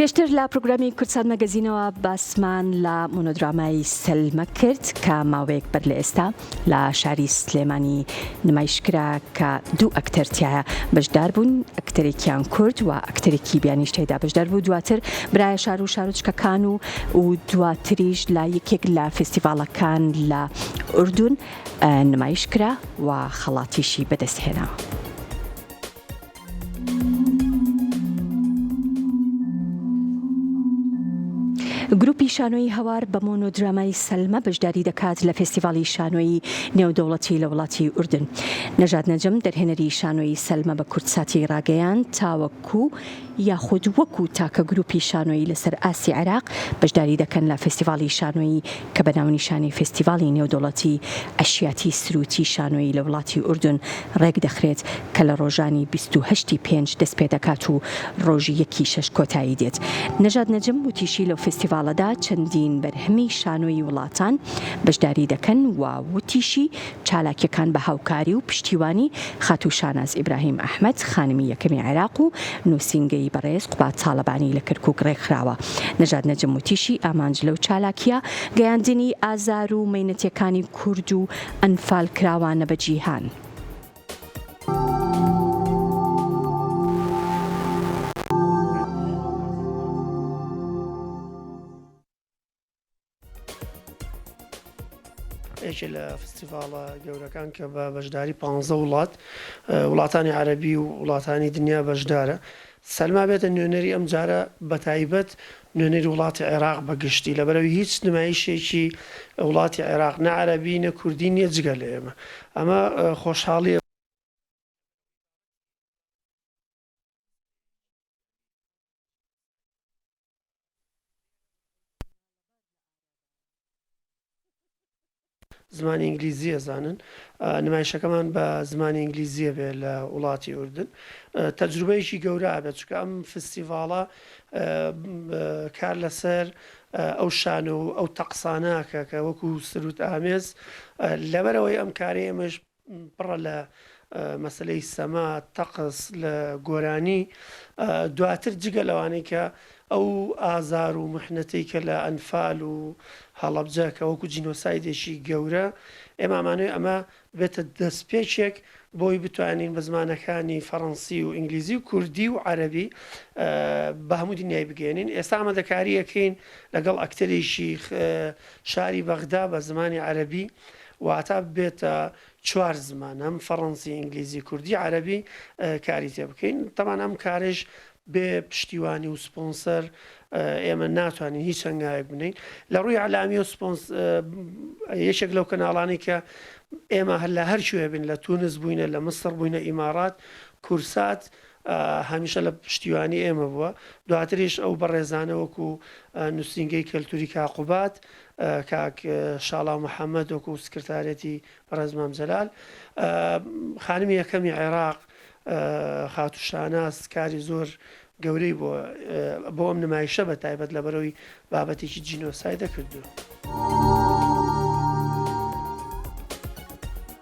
پێشتر لە پروگرامی کورسان مەگەزینەوە باسمان لە مۆنۆدرامای سەلمە کرد کە ماوەیەک بەر لە ئێستا لە شاری سلێمانی نمایشکرا کە دوو ئەکتەرتیایە بەشدار بوون، ئەکتەرێکیان کورد و ئەکتەرێکی بیانیشتەیدا بەشدار بوو. دواتر برایە شار و شارۆچکەکان و دواتریش لە یەکێک لە فستیڤالەکان لە ئوردون نمایشکرا و خەڵاتیشی بەدەستهێنا. گروپی شانۆیی هەوار بە مۆنۆدرامای سەلمە بەشداری دەکات لە فستیڤاڵی شانۆیی نێودەوڵەتی لە وڵاتی ئوردن. نەژاد نەجم دەرهێنەری شانۆیی سەلمە بە کورتساتی ڕاگەیان تاوەکو یاخود وەکو تاکە گروپی شانۆیی لەسەر ئاسی عێراق بەشداری دەکەن لە فستیڤاڵی شانۆیی کە بە ناونیشانی فستیڤاڵی نێودەوڵەتی ئەشیاتی سروتی شانۆیی لە وڵاتی ئوردن ڕێک دەخرێت کە لە ڕۆژانی 28 پێنج دەست پێ دەکات و ڕۆژی 1/6 کۆتایی دێت. نەژاد نەجم وتیشی لەو فستیڤاڵەدا چەندین بەرهەمی شانۆیی وڵاتان بەشداری دەکەن و وتیشی چالاکیەکان بە هاوکاری و پشتیوانی خاتوو شاناز ئیبراهیم ئەحمەد خانمی یەکەمی عێراق و نووسینگەی بەڕێز قوبات تاڵەبانی لە کەرکووک ڕێکخراوە. نەژاد نەجم وتیشی ئامانج لەو چالاکیە گەیاندنی ئازار و مەینەتیەکانی کورد و ئەنفال کراوانە بە جیهان. یەکێ لە فستیڤاڵە گەورەکان کە بە بەشداری 15 وڵاتانی عەرەبی و وڵاتانی دنیا بەشدارە. سەلما بێتە نوێنەری ئەم جارە بە تایبەت نوێنەری وڵاتی عێراق بەگشتی، لەبەرەوەی هیچ نمایشێکی وڵاتی عێراق نە عەرەبی نە کوردی نییە جگە لە ئێمە. ئەمە خۆشحاڵیە. زمانی ئینگلیزیە زانن، نمایشەکەمان بە زمانی ئینگلیزیە بێ لە وڵاتی ئوردن. تەجروبەیەکی گەورە بێت چکە ئەم فستیڤاڵە کار لەسەر ئەو شانە و ئەو تەقساناکە کە وەکو سروت ئامێز لەبەرەوەی ئەم کارەی ئێمەش پڕە لە مەسلەی سەما تەقس لە گۆرانی دواتر جگە لەوانەی کە ئەو ئازار و محنەتەی کە لە ئەنفال و هەڵەبجە کە وەکو جینۆسایدێکی گەورە ئێمامانوێ ئەمە بێتە دەستپێچێک بۆی بتوانین بە زمانەکانی فەڕەنسی و ئینگلیزی و کوردی و عەرەبی بە هەموو دنیای بگەێنین. ئێستا ئامادەکاریەکەین لەگەڵ ئەکتەرێکی شاری بەغدا بە زمانی عەرەبی واتە بێتە 4 زمان، هەم فەڕەنسی، ئینگلیزی، کوردی، عەرەبی کاری تێ بکەین. تەمان ئەم کارش بێ پشتیوانی و سپۆنسەر ئێمە ناتوانین هیچ هەنگاوێک بنین. لە ڕووی عەلامی و یەکێک لەو کەناڵانی کە ئێمە هەر لە هەر شوێ بین، لە تونس بووینە، لە مسر بووینە، ئیمارات، کورسات هەمیشە لە پشتیوانی ئێمە بووە. دواتریش ئەو بەڕێزانە وەکو نووسینگەی کەلتوری کاقوبات، کاک شاڵاو محەممەد وەکو سکرتارەتی بەڕێز مام جەلال، خانمی یەکەمی عێراق خاتوو شاناز کاری زۆر گەورەی بۆ ئەم نمایشە بە تایبەت لەبەرەوەی بابەتێکی جینۆسایدە کردو.